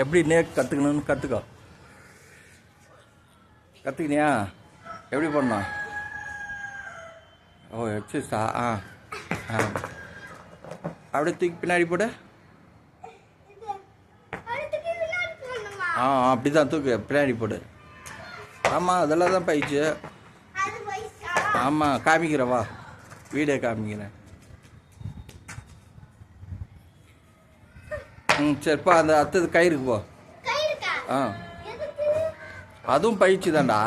எப்படி நேக் கற்றுக்கணும்னு கற்றுக்கோ. கற்றுக்கினியா? எப்படி பண்ணோம்? ஓ எக்ஸசைஸா? அப்படியே தூக்கி பின்னாடி போடு. அப்படி தான் தூக்கு, பின்னாடி போடு. ஆமாம், அதெல்லாம் தான் பயிற்சி. ஆமாம், காமிக்கிறேன் வா, வீடியோ காமிக்கிறேன். சரிப்பா, அந்த அடுத்தது கயிறுக்கு போ. அதுவும் பயிற்சி தான்டா.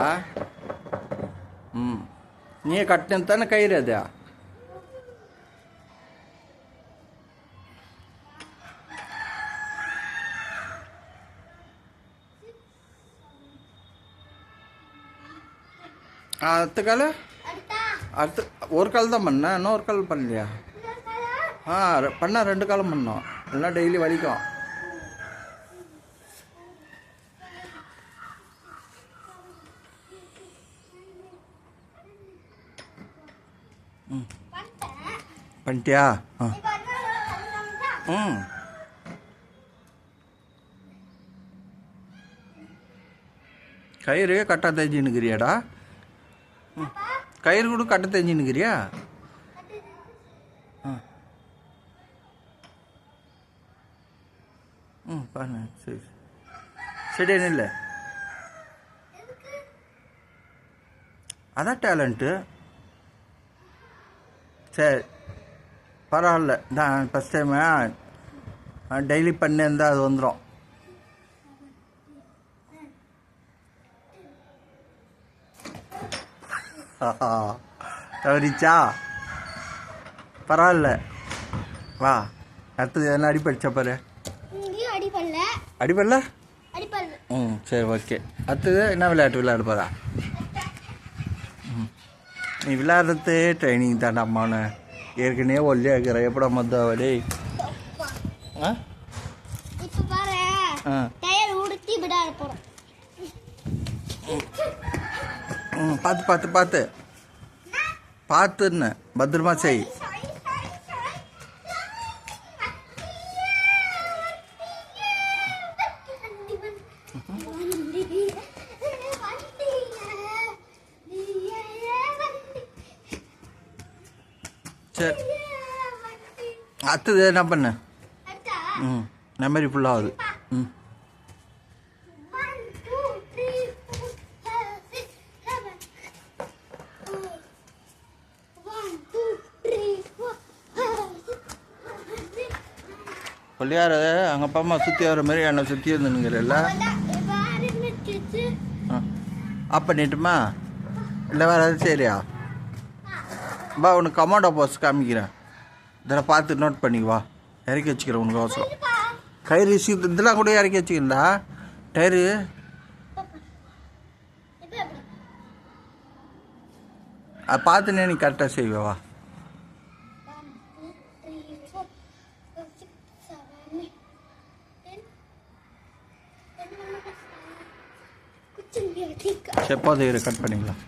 நீயே கட்டினது தானே கயிறு அது. அடுத்த கால அடுத்த ஒரு கால் தான் பண்ணேன், இன்னொரு கால் பண்ணலையா? பண்ண 2 காலம் பண்ணோம், எல்லாம் டெய்லி வலிக்கும். பண்ணிட்டியா? கயிறு கட்ட தெரிஞ்சுன்னுக்கிறியாடா? கயிறு கூட கட்ட தெரிஞ்சுன்னுக்கிறியா? பண்ணு. சரி சரி, இல்லை அதான் டேலண்ட்டு. சரி பரவாயில்ல, நான் ஃபஸ்ட் டைமு டெய்லி பண்ணியிருந்தால் அது வந்துடும். தவறிச்சா? பரவாயில்ல, வா. அடுத்தது என்ன அடிப்படிச்சா பாரு. அடிப்படல? சரி ஓகே. அடுத்தது என்ன விளையாட்டு விளையாட போறா? நீ விளையாடுறது ட்ரைனிங் தாண்டா அம்மானு. ஏற்கனவே ஒல்லியா இருக்கிற எப்படா மொத்தவடி? பார்த்து பார்த்து பார்த்து பார்த்துன்னு பத்திரமா செய். சரி, அடுத்தது என்ன பண்ண? மெமரி ஃபுல்லாகுது. கொல்லியார அங்கே அப்பா அம்மா சுற்றி வர மாதிரி என்னை சுற்றி இருந்துனுங்கிறல்ல. ஆப் பண்ணிட்டுமா இல்லை வேறு எதுவும் சரியா? வா, உனக்கு கமாண்டோ போஸ் காமிக்கிறேன், இதெல்லாம் பார்த்து நோட் பண்ணிக்குவா. இறக்கி வச்சுக்கிறேன் உனக்கு அவசரம். கயிறு இதெல்லாம் கூட இறக்கி வச்சுக்கிறேன்டா. டயரு அதை பார்த்துனே நீ கரெக்டாக செய்வா. சரி போதும், கட் பண்ணிக்கலாம்.